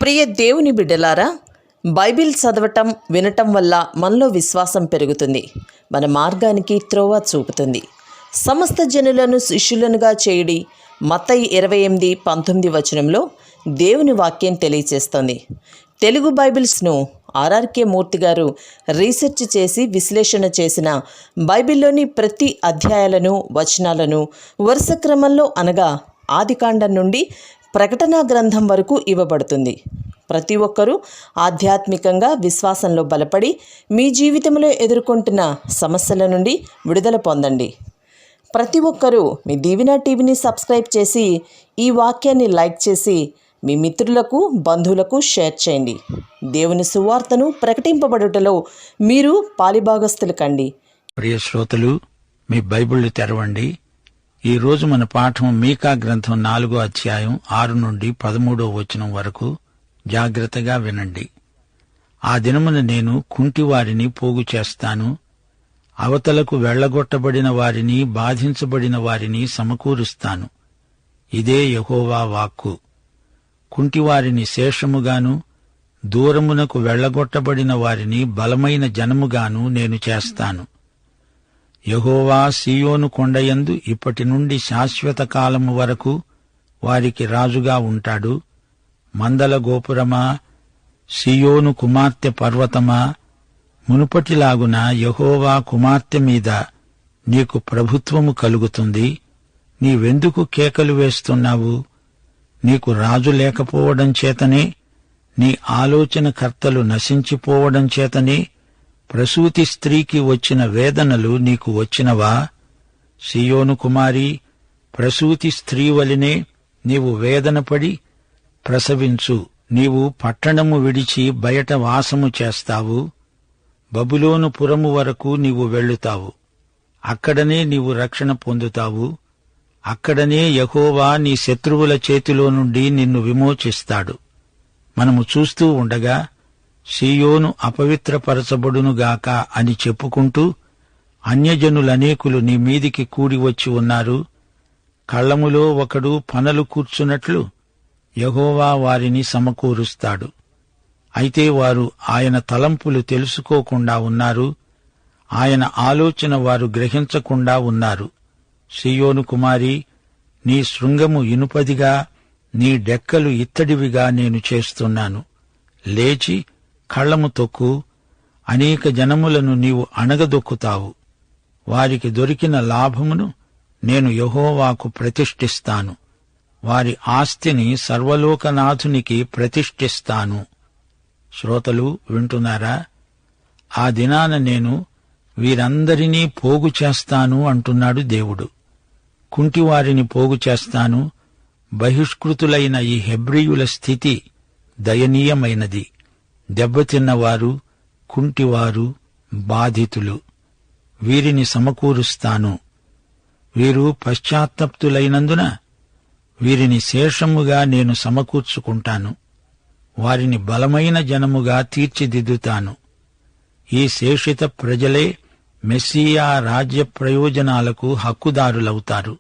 ప్రియ దేవుని బిడ్డలారా, బైబిల్ చదవటం వినటం వల్ల మనలో విశ్వాసం పెరుగుతుంది. మన మార్గానికి త్రోవ చూపుతుంది. సమస్త జనులను శిష్యులనుగా చేయుడి మత్తయి 28:19 వచనంలో దేవుని వాక్యం తెలియచేస్తోంది. తెలుగు బైబిల్స్ను ఆర్ఆర్కే మూర్తి గారు రీసెర్చ్ చేసి విశ్లేషణ చేసిన బైబిల్లోని ప్రతి అధ్యాయాలను వచనాలను వరుస క్రమంలో అనగా ఆదికాండం నుండి ప్రకటనా గ్రంథం వరకు ఇవ్వబడుతుంది. ప్రతి ఒక్కరూ ఆధ్యాత్మికంగా విశ్వాసంలో బలపడి మీ జీవితంలో ఎదుర్కొంటున్న సమస్యల నుండి విడుదల పొందండి. ప్రతి ఒక్కరూ మీ దీవెన టీవీని సబ్స్క్రైబ్ చేసి ఈ వాక్యాన్ని లైక్ చేసి మీ మిత్రులకు బంధువులకు షేర్ చేయండి. దేవుని సువార్తను ప్రకటింపబడుటలో మీరు పాలిభాగస్తులు కండి. ప్రియ శ్రోతలు, మీ బైబిళ్లు తెరవండి. ఈరోజు మన పాఠం మీకా గ్రంథం 4వ అధ్యాయం 6 నుండి 13వ వచనం వరకు జాగ్రత్తగా వినండి. ఆ దినమున నేను కుంటివారిని పోగు చేస్తాను, అవతలకు వెళ్లగొట్టబడిన వారిని బాధించబడిన వారిని సమకూరుస్తాను. ఇదే యెహోవా వాక్కు. కుంటివారిని శేషముగాను, దూరమునకు వెళ్లగొట్టబడిన వారిని బలమైన జనముగాను నేను చేస్తాను. యెహోవా సీయోను కొండయందు ఇప్పటి నుండి శాశ్వత కాలము వరకు వారికి రాజుగా ఉంటాడు. మందల గోపురమా, సీయోను కుమార్తె పర్వతమా, మునుపటిలాగున యెహోవా కుమార్తె మీద నీకు ప్రభుత్వము కలుగుతుంది. నీవెందుకు కేకలు వేస్తున్నావు? నీకు రాజు లేకపోవడం చేతనే, నీ ఆలోచనకర్తలు నశించిపోవడం చేతనే ప్రసూతి స్త్రీకి వచ్చిన వేదనలు నీకు వచ్చినవా? సీయోను కుమారి, ప్రసూతి స్త్రీ వలెనే నీవు వేదనపడి ప్రసవించు. నీవు పట్టణము విడిచి బయట వాసము చేస్తావు. బబులోను పురము వరకు నీవు వెళ్ళుతావు. అక్కడనే నీవు రక్షణ పొందుతావు. అక్కడనే యెహోవా నీ శత్రువుల చేతిలో నుండి నిన్ను విమోచిస్తాడు. మనము చూస్తూ ఉండగా సీయోను అపవిత్రపరచబడునుగాక అని చెప్పుకుంటూ అన్యజనులనేకులు నీ మీదికి కూడి వచ్చి ఉన్నారు. కళ్ళములో ఒకడు పనలు కూర్చున్నట్లు యెహోవా వారిని సమకూరుస్తాడు. అయితే వారు ఆయన తలంపులు తెలుసుకోకుండా ఉన్నారు. ఆయన ఆలోచన వారు గ్రహించకుండా ఉన్నారు. సీయోను కుమారి, నీ శృంగము ఇనుపదిగా, నీ డెక్కలు ఇత్తడివిగా నేను చేస్తున్నాను. లేచి కళ్ళము తొక్కు. అనేక జనములను నీవు అణగదొక్కుతావు. వారికి దొరికిన లాభమును నేను యెహోవాకు ప్రతిష్ఠిస్తాను. వారి ఆస్తిని సర్వలోకనాథునికి ప్రతిష్ఠిస్తాను. శ్రోతలు వింటున్నారా? ఆ దినాన నేను వీరందరినీ పోగు చేస్తాను అంటున్నాడు దేవుడు. కుంటివారిని పోగు చేస్తాను. బహిష్కృతులైన ఈ హెబ్రీయుల స్థితి దయనీయమైనది. దెబ్బతిన్నవారు, కుంటివారు, బాధితులు, వీరిని సమకూరుస్తాను. వీరు పశ్చాత్తప్తులైనందున వీరిని శేషముగా నేను సమకూర్చుకుంటాను. వారిని బలమైన జనముగా తీర్చిదిద్దుతాను. ఈ శేషిత ప్రజలే మెస్సియా రాజ్య ప్రయోజనాలకు హక్కుదారులవుతారు.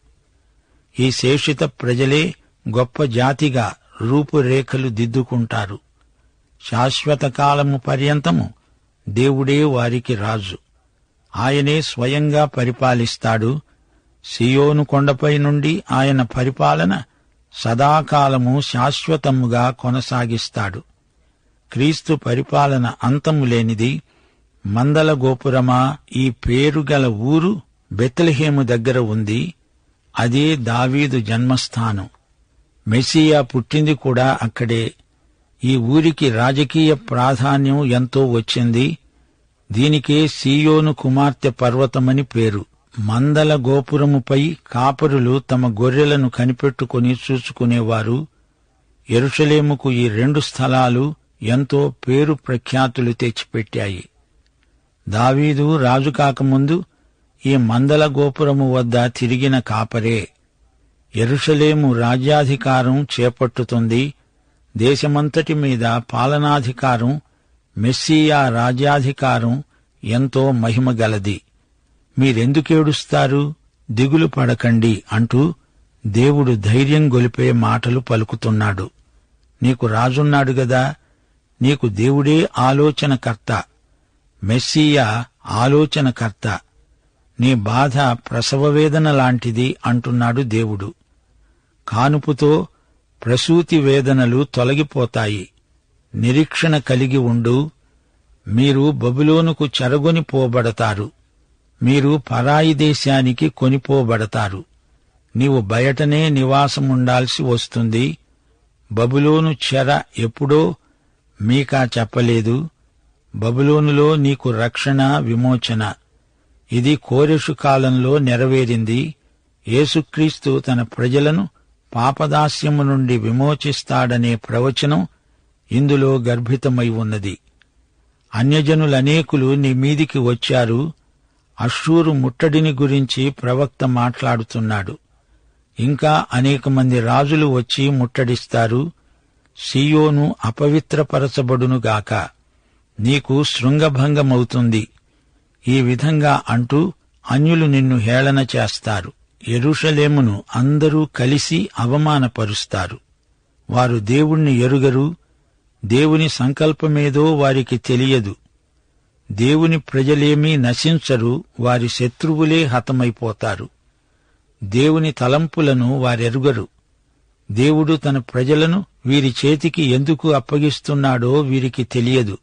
ఈ శేషిత ప్రజలే గొప్ప జాతిగా రూపురేఖలు దిద్దుకుంటారు. శాశ్వత కాలము పర్యంతము దేవుడే వారికి రాజు. ఆయనే స్వయంగా పరిపాలిస్తాడు. సీయోను కొండపై నుండి ఆయన పరిపాలన సదాకాలము శాశ్వతముగా కొనసాగిస్తాడు. క్రీస్తు పరిపాలన అంతము లేనిది. మందల గోపురమా, ఈ పేరుగల ఊరు బెత్లెహేము దగ్గర ఉంది. అదే దావీదు జన్మస్థానం. మెస్సియా పుట్టింది కూడా అక్కడే. ఈ ఊరికి రాజకీయ ప్రాధాన్యం ఎంతో వచ్చింది. దీనికే సీయోను కుమార్తె పర్వతమని పేరు. మందల గోపురముపై కాపరులు తమ గొర్రెలను కనిపెట్టుకుని చూసుకునేవారు. యెరూషలేముకు ఈ 2 స్థలాలు ఎంతో పేరు ప్రఖ్యాతులు తెచ్చిపెట్టాయి. దావీదు రాజు కాకముందు ఈ మందల గోపురము వద్ద తిరిగిన కాపరే. యెరూషలేము రాజ్యాధికారం చేపట్టుతుంది. దేశమంతటి మీద పాలనాధికారం, మెస్సియా రాజ్యాధికారం ఎంతో మహిమగలది. మీరెందుకేడుస్తారు? దిగులు పడకండి అంటూ దేవుడు ధైర్యం గొలిపే మాటలు పలుకుతున్నాడు. నీకు రాజున్నాడు గదా, నీకు దేవుడే ఆలోచనకర్త, మెస్సీయా ఆలోచనకర్త. నీ బాధ ప్రసవవేదన లాంటిది అంటున్నాడు దేవుడు. కానుపుతో ప్రసూతి వేదనలు తొలగిపోతాయి. నిరీక్షణ కలిగి ఉండు. మీరు బబులోనుకు చెరగొని పోబడతారు. మీరు పరాయి దేశానికి కొనిపోబడతారు. నీవు బయటనే నివాసముండాల్సి వస్తుంది. బబులోను చెర ఎప్పుడో మీకా చెప్పలేదు. బబులోనులో నీకు రక్షణ, విమోచన. ఇది కోరెషు కాలంలో నెరవేరింది. యేసుక్రీస్తు తన ప్రజలను పాపదాస్యము నుండి విమోచిస్తాడనే ప్రవచనం ఇందులో గర్భితమై ఉన్నది. అన్యజనులనేకులు నీ మీదికి వచ్చారు. అష్షూరు ముట్టడిని గురించి ప్రవక్త మాట్లాడుతున్నాడు. ఇంకా అనేక మంది రాజులు వచ్చి ముట్టడిస్తారు. సీయోను అపవిత్రపరచబడునుగాక, నీకు శృంగభంగమవుతుంది. ఈ విధంగా అంటూ అన్యులు నిన్ను హేళన చేస్తారు. యెరూషలేమును అందరూ కలిసి అవమానపరుస్తారు. వారు దేవుణ్ణి ఎరుగరు. దేవుని సంకల్పమేదో వారికి తెలియదు. దేవుని ప్రజలేమీ నశించరు. వారి శత్రువులే హతమైపోతారు. దేవుని తలంపులను వారెరుగరు. దేవుడు తన ప్రజలను వీరి చేతికి ఎందుకు అప్పగిస్తున్నాడో వీరికి తెలియదు.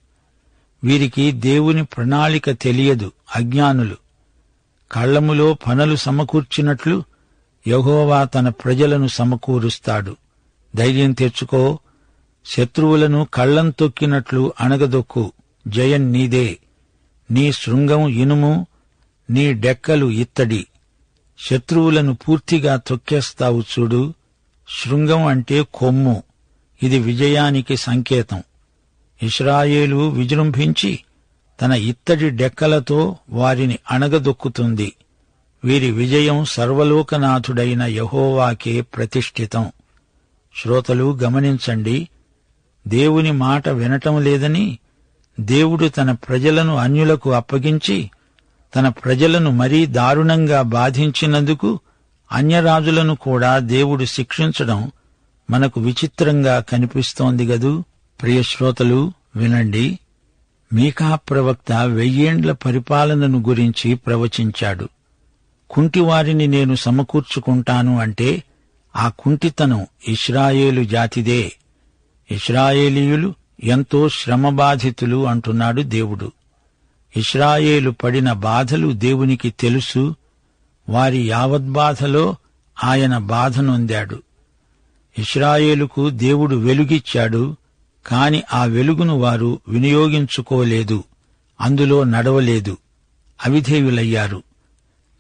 వీరికి దేవుని ప్రణాళిక తెలియదు. అజ్ఞానులు. కళ్లములో పనలు సమకూర్చినట్లు యెహోవా తన ప్రజలను సమకూరుస్తాడు. ధైర్యం తెచ్చుకో. శత్రువులను కళ్లం తొక్కినట్లు అణగదొక్కు. జయం నీదే. నీ శృంగం ఇనుము, నీ డెక్కలు ఇత్తడి. శత్రువులను పూర్తిగా తొక్కేస్తావు చూడు. శృంగం అంటే కొమ్ము. ఇది విజయానికి సంకేతం. ఇశ్రాయేలు విజృంభించి తన ఇత్తడి డెక్కలతో వారిని అణగదొక్కుతుంది. వీరి విజయం సర్వలోకనాథుడైన యెహోవాకే ప్రతిష్ఠితం. శ్రోతలు గమనించండి. దేవుని మాట వినటం లేదని దేవుడు తన ప్రజలను అన్యులకు అప్పగించి తన ప్రజలను మరీ దారుణంగా బాధించినందుకు అన్యరాజులను కూడా దేవుడు శిక్షించడం మనకు విచిత్రంగా కనిపిస్తోంది గదూ. ప్రియశ్రోతలు వినండి. మీకా ప్రవక్త 1000 ఏండ్ల పరిపాలనను గురించి ప్రవచించాడు. కుంటివారిని నేను సమకూర్చుకుంటాను అంటే ఆ కుంటితనం ఇశ్రాయేలు జాతిదే. ఇశ్రాయేలీయులు ఎంతో శ్రమబాధితులు అంటున్నాడు దేవుడు. ఇశ్రాయేలు పడిన బాధలు దేవునికి తెలుసు. వారి యావద్బాధలో ఆయన బాధ నొందాడు. ఇశ్రాయేలుకు దేవుడు వెలుగిచ్చాడు. కాని ఆ వెలుగును వారు వినియోగించుకోలేదు. అందులో నడవలేదు. అవిధేయులయ్యారు.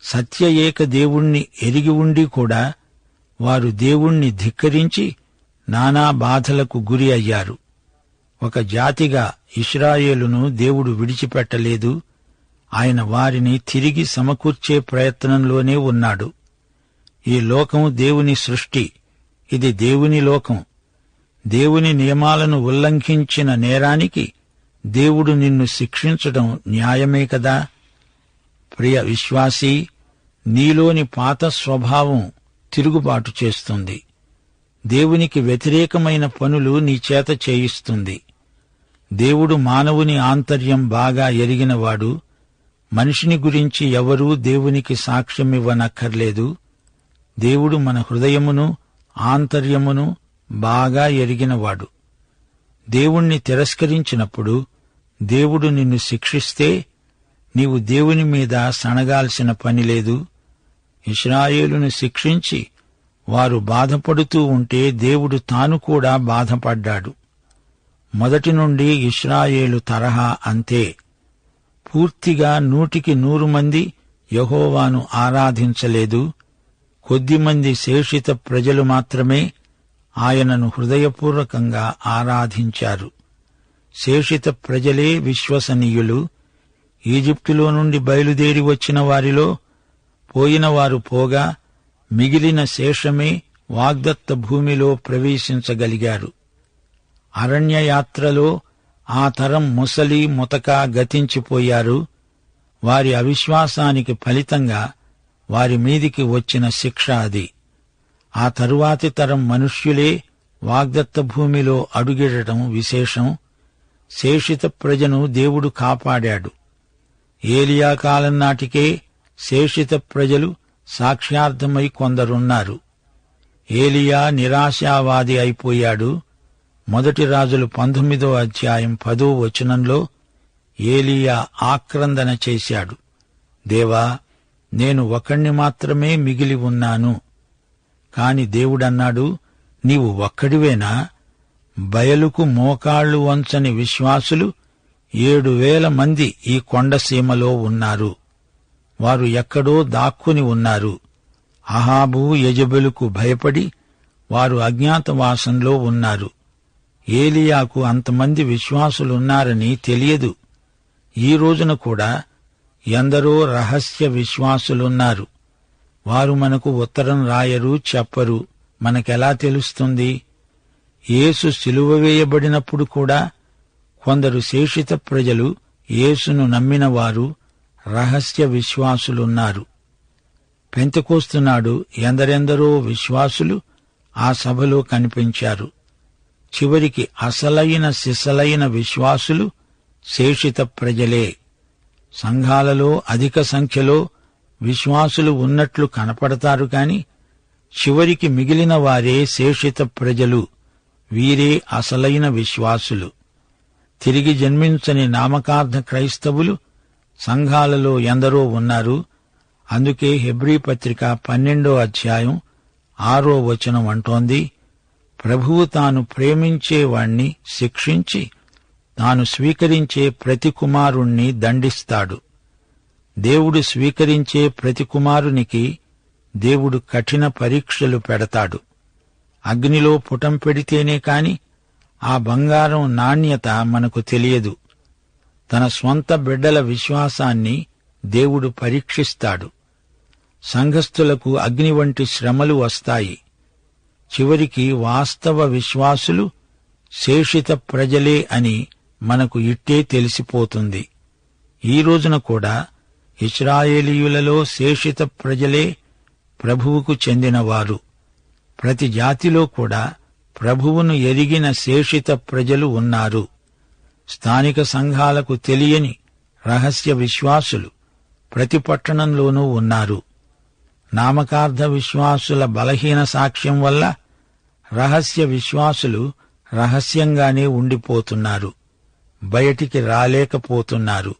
సత్య ఏక దేవుణ్ణి ఎరిగి ఉండి కూడా వారు దేవుణ్ణి ధిక్కరించి నానా బాధలకు గురి అయ్యారు. ఒక జాతిగా ఇశ్రాయేలును దేవుడు విడిచిపెట్టలేదు. ఆయన వారిని తిరిగి సమకూర్చే ప్రయత్నంలోనే ఉన్నాడు. ఈ లోకం దేవుని సృష్టి. ఇది దేవుని లోకం. దేవుని నియమాలను ఉల్లంఘించిన నేరానికి దేవుడు నిన్ను శిక్షించడం న్యాయమే కదా. ప్రియ విశ్వాసీ, నీలోని పాత స్వభావం తిరుగుబాటు చేస్తుంది. దేవునికి వ్యతిరేకమైన పనులు నీ చేత చేయిస్తుంది. దేవుడు మానవుని ఆంతర్యం బాగా ఎరిగినవాడు. మనిషిని గురించి ఎవరూ దేవునికి సాక్ష్యమివ్వనక్కర్లేదు. దేవుడు మన హృదయమును ఆంతర్యమును బాగా ఎరిగినవాడు. దేవుణ్ణి తిరస్కరించినప్పుడు దేవుడు నిన్ను శిక్షిస్తే నీవు దేవుని మీద సణగాల్సిన పనిలేదు. ఇశ్రాయేలును శిక్షించి వారు బాధపడుతూ ఉంటే దేవుడు తాను కూడా బాధపడ్డాడు. మొదటి నుండి ఇశ్రాయేలు తరహా అంతే. పూర్తిగా 100కి 100 మంది యెహోవాను ఆరాధించలేదు. కొద్దిమంది శేషిత ప్రజలు మాత్రమే ఆయనను హృదయపూర్వకంగా ఆరాధించారు. శేషిత ప్రజలే విశ్వసనీయులు. ఈజిప్టులో నుండి బయలుదేరి వచ్చిన వారిలో పోయినవారు పోగా మిగిలిన శేషమే వాగ్దత్త భూమిలో ప్రవేశించగలిగారు. అరణ్యయాత్రలో ఆ తరం ముసలి ముతక గతించిపోయారు. వారి అవిశ్వాసానికి ఫలితంగా వారి మీదికి వచ్చిన శిక్ష అది. ఆ తరువాతి తరం మనుష్యులే వాగ్దత్త భూమిలో అడుగిడటం విశేషం. శేషిత ప్రజను దేవుడు కాపాడాడు. ఏలియా కాలం నాటికే శేషిత ప్రజలు సాక్ష్యార్థమై కొందరున్నారు. ఏలియా నిరాశావాది అయిపోయాడు. 1 రాజులు 19వ అధ్యాయం 10వ వచనంలో ఏలియా ఆక్రందన చేశాడు. దేవా, నేను ఒకణ్ణి మాత్రమే మిగిలి ఉన్నాను. కాని దేవుడన్నాడు, నీవు ఒక్కడివేనా? బయలుకు మోకాళ్లు వంచని విశ్వాసులు 7,000 మంది ఈ కొండసీమలో ఉన్నారు. వారు ఎక్కడో దాక్కుని ఉన్నారు. అహాబు యెజెబెలుకు భయపడి వారు అజ్ఞాతవాసంలో ఉన్నారు. ఏలియాకు అంతమంది విశ్వాసులున్నారని తెలియదు. ఈ రోజున కూడా ఎందరో రహస్య విశ్వాసులున్నారు. వారు మనకు ఉత్తరం రాయరు, చెప్పరు. మనకెలా తెలుస్తుంది? యేసు సిలువ వేయబడినప్పుడు కూడా కొందరు శేషిత ప్రజలు, యేసును నమ్మిన వారు రహస్య విశ్వాసులున్నారు. పెంతెకోస్తునాడు ఎందరెందరో విశ్వాసులు ఆ సభలో కనిపించారు. చివరికి అసలైన సిసలైన విశ్వాసులు శేషిత ప్రజలే. సంఘాలలో అధిక సంఖ్యలో విశ్వాసులు ఉన్నట్లు కనపడతారు కాని చివరికి మిగిలిన వారే శేషిత ప్రజలు. వీరే అసలైన విశ్వాసులు. తిరిగి జన్మించని నామకార్థ క్రైస్తవులు సంఘాలలో ఎందరో ఉన్నారు. అందుకే హెబ్రీ పత్రిక 12వ అధ్యాయం 6వ వచనం అంటోంది, ప్రభువు తాను ప్రేమించేవాణ్ణి శిక్షించి తాను స్వీకరించే ప్రతి కుమారుణ్ణి దండిస్తాడు. దేవుడు స్వీకరించే ప్రతి కుమారునికి దేవుడు కఠిన పరీక్షలు పెడతాడు. అగ్నిలో పుటం పెడితేనే కాని ఆ బంగారం నాణ్యత మనకు తెలియదు. తన స్వంత బిడ్డల విశ్వాసాన్ని దేవుడు పరీక్షిస్తాడు. సంఘస్థులకు అగ్ని వంటి శ్రమలు వస్తాయి. చివరికి వాస్తవ విశ్వాసులు శేషిత ప్రజలే అని మనకు ఇట్టే తెలిసిపోతుంది. ఈ రోజున కూడా ఇశ్రాయేలీయులలో శేషిత ప్రజలే ప్రభువుకు చెందినవారు. ప్రతి జాతిలో కూడా ప్రభువును ఎరిగిన శేషిత ప్రజలు ఉన్నారు. స్థానిక సంఘాలకు తెలియని రహస్య విశ్వాసులు ప్రతి పట్టణంలోనూ ఉన్నారు. నామకార్థ విశ్వాసుల బలహీన సాక్ష్యం వల్ల రహస్య విశ్వాసులు రహస్యంగానే ఉండిపోతున్నారు, బయటికి రాలేకపోతున్నారు.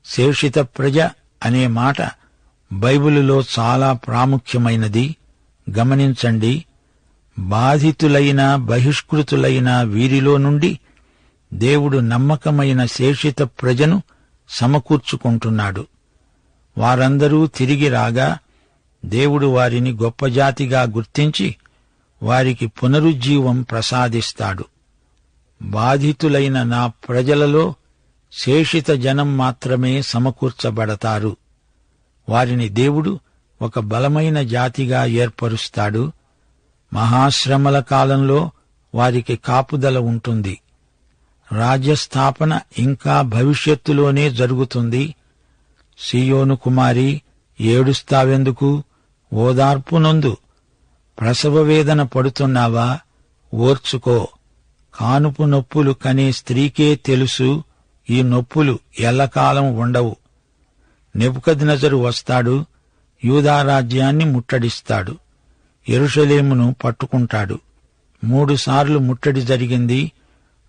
శేషిత ప్రజ అనే మాట బైబిలులో చాలా ప్రాముఖ్యమైనది. గమనించండి. బాధితులైన బహిష్కృతులైన వీరిలో నుండి దేవుడు నమ్మకమైన శేషిత ప్రజను సమకూర్చుకుంటున్నాడు. వారందరూ తిరిగి రాగా దేవుడు వారిని గొప్ప జాతిగా గుర్తించి వారికి పునరుజ్జీవం ప్రసాదిస్తాడు. బాధితులైన నా ప్రజలలో శేషిత జనం మాత్రమే సమకూర్చబడతారు. వారిని దేవుడు ఒక బలమైన జాతిగా ఏర్పరుస్తాడు. మహాశ్రమల కాలంలో వారికి కాపుదల ఉంటుంది. రాజ్యస్థాపన ఇంకా భవిష్యత్తులోనే జరుగుతుంది. సీయోను కుమారి, ఏడుస్తావెందుకు? ఓదార్పు నొందు. ప్రసవ వేదన పడుతున్నావా? ఓర్చుకో. కానుపు నొప్పులు కనే స్త్రీకే తెలుసు, ఈ నొప్పులు ఎల్లకాలం ఉండవు. నెబుకద్నెజరు వస్తాడు, యూదారాజ్యాన్ని ముట్టడిస్తాడు, యెరూషలేమును పట్టుకుంటాడు. 3 సార్లు ముట్టడి జరిగింది.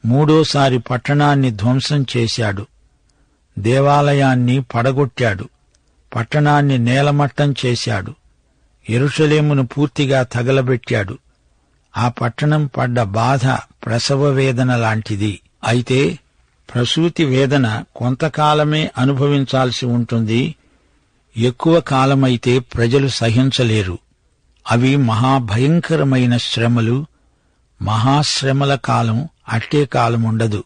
3వసారి పట్టణాన్ని ధ్వంసం చేశాడు. దేవాలయాన్ని పడగొట్టాడు. పట్టణాన్ని నేలమట్టం చేశాడు. యెరూషలేమును పూర్తిగా తగలబెట్టాడు. ఆ పట్టణం పడ్డ బాధ ప్రసవ వేదన లాంటిది. అయితే ప్రసూతి వేదన కొంతకాలమే అనుభవించాల్సి ఉంటుంది. ఎక్కువ కాలమైతే ప్రజలు సహించలేరు. అవి మహాభయంకరమైన శ్రమలు. మహాశ్రమల కాలం అట్టే కాలముండదు.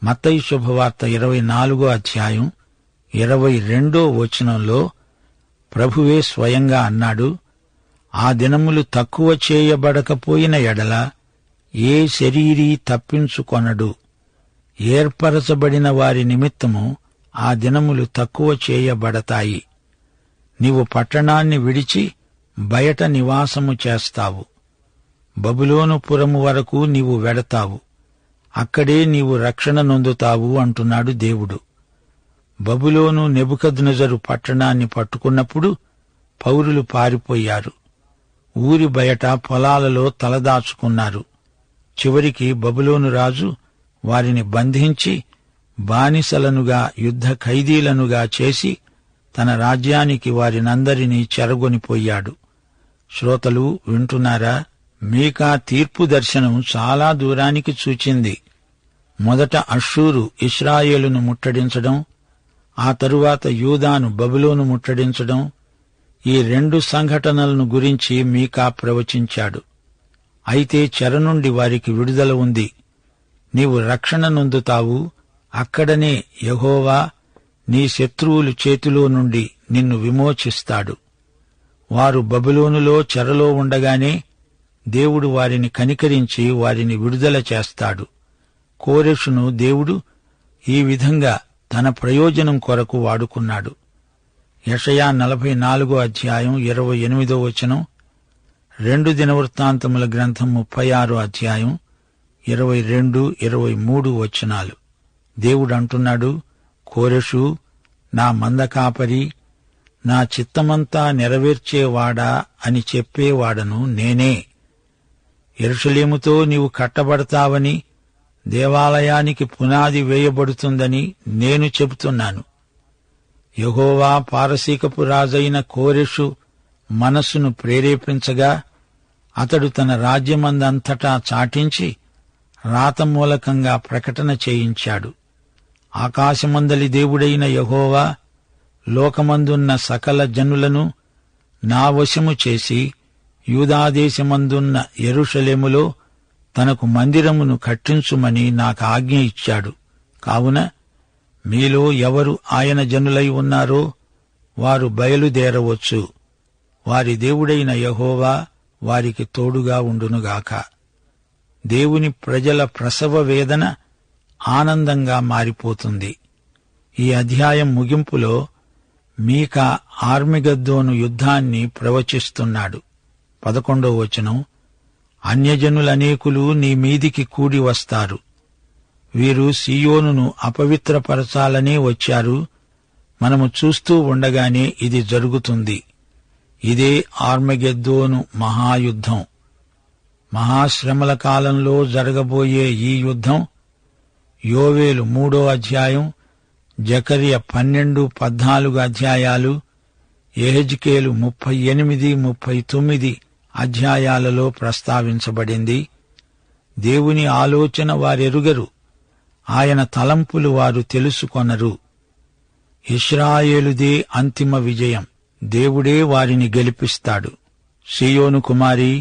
మత్తయి శుభవార్త 24వ అధ్యాయం 22వ వచనంలో ప్రభువే స్వయంగా అన్నాడు, ఆ దినములు తక్కువ చేయబడకపోయిన ఎడల ఏ శరీరీ తప్పించుకొనడు. ఏర్పరచబడిన వారి నిమిత్తము ఆ దినములు తక్కువ చేయబడతాయి. నీవు పట్టణాన్ని విడిచి బయట నివాసము చేస్తావు. బబులోను పురము వరకు నీవు వెడతావు, అక్కడే నీవు రక్షణ నొందుతావు అంటున్నాడు దేవుడు. బబులోను నెబుకద్నెజరు పట్టణాన్ని పట్టుకున్నప్పుడు పౌరులు పారిపోయారు. ఊరి బయట పొలాలలో తలదాచుకున్నారు. చివరికి బబులోను రాజు వారిని బంధించి బానిసలనుగా, యుద్ధ ఖైదీలనుగా చేసి తన రాజ్యానికి వారినందరినీ చెరగొనిపోయాడు. శ్రోతలు వింటున్నారా? మీకా తీర్పు దర్శనం చాలా దూరానికి చూచింది. మొదట అష్షూరు ఇశ్రాయేలును ముట్టడించడం, ఆ తరువాత యూదాను బబులోను ముట్టడించడం, ఈ 2 సంఘటనలను గురించి మీకా ప్రవచించాడు. అయితే చెర నుండి వారికి విడుదల ఉంది. నీవు రక్షణ నొందుతావు. అక్కడనే యెహోవా నీ శత్రువుల చేతిలో నుండి నిన్ను విమోచిస్తాడు. వారు బబులోనులో చెరలో ఉండగానే దేవుడు వారిని కనికరించి వారిని విడుదల చేస్తాడు. కోరెషును దేవుడు ఈ విధంగా తన ప్రయోజనం కొరకు వాడుకున్నాడు. యెషయా 44వ అధ్యాయం 28వ వచనం, 2 దినవృత్తాంతముల గ్రంథం 36వ అధ్యాయం 22, 23 వచనాలు. దేవుడంటున్నాడు, కోరెషు నా మందకాపరి, నా చిత్తమంతా నెరవేర్చేవాడా అని చెప్పేవాడను నేనే. యెరూషలేముతో నీవు కట్టబడతావని, దేవాలయానికి పునాది వేయబడుతుందని నేను చెబుతున్నాను. యెహోవా పారసీకపు రాజైన కోరెషు మనస్సును ప్రేరేపించగా అతడు తన రాజ్యమందంతటా చాటించి రాత మూలకంగా ప్రకటన చేయించాడు. ఆకాశమందలి దేవుడైన యెహోవా లోకమందున్న సకల జనులను నా వశము చేసి యూదాదేశమందున్న యెరూషలేములో తనకు మందిరమును కట్టించుమని నాకు ఆజ్ఞ ఇచ్చాడు. కావున మీలో ఎవరు ఆయన జనులై ఉన్నారో వారు బయలుదేరవచ్చు. వారి దేవుడైన యెహోవా వారికి తోడుగా ఉండునుగాక. దేవుని ప్రజల ప్రసవ వేదన ఆనందంగా మారిపోతుంది. ఈ అధ్యాయం ముగింపులో మీకా ఆర్మిగద్దోను యుద్ధాన్ని ప్రవచిస్తున్నాడు. 11వ వచనం, అన్యజనులనేకులు నీ మీదికి కూడి వస్తారు. వీరు సీయోనును అపవిత్రపరచాలనే వచ్చారు. మనము చూస్తూ ఉండగానే ఇది జరుగుతుంది. ఇదే ఆర్మగెద్దోను మహాయుద్ధం. మహాశ్రమల కాలంలో జరగబోయే ఈ యుద్ధం యోవేలు 3వ అధ్యాయం, జకర్య 12, 14 అధ్యాయాలు, యెహెజ్కేలు 38, 39 అధ్యాయాలలో ప్రస్తావించబడింది. దేవుని ఆలోచన వారెరుగరు, ఆయన తలంపులు వారు తెలుసుకొనరు. ఇశ్రాయేలుదే అంతిమ విజయం. దేవుడే వారిని గెలిపిస్తాడు. సీయోను కుమారి,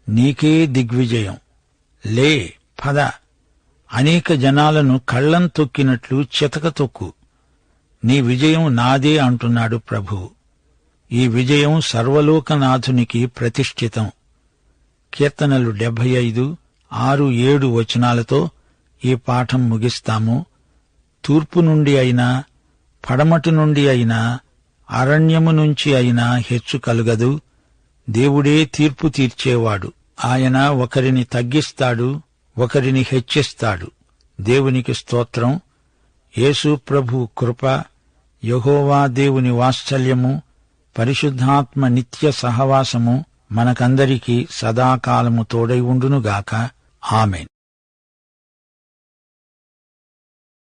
నీకే దిగ్విజయం. లే, పద, అనేక జనాలను కళ్లం తొక్కినట్లు చితక తొక్కు. నీ విజయం నాదే అంటున్నాడు ప్రభువు. ఈ విజయం సర్వలోకనాథునికి ప్రతిష్ఠితం. కీర్తనలు 75, 6, 7 వచనాలతో ఈ పాఠం ముగిస్తాము. తూర్పు నుండి అయినా, పడమటి నుండి అయినా, అరణ్యము నుంచి అయినా హెచ్చు కలుగదు. దేవుడే తీర్పు తీర్చేవాడు. ఆయన ఒకరిని తగ్గిస్తాడు, ఒకరిని హెచ్చిస్తాడు. దేవునికి స్తోత్రం. యేసు ప్రభు కృప, యెహోవా దేవుని వాత్సల్యము, పరిశుద్ధాత్మ నిత్య సహవాసము మనకందరికీ సదాకాలము తోడై ఉండునుగాక. ఆమేన్.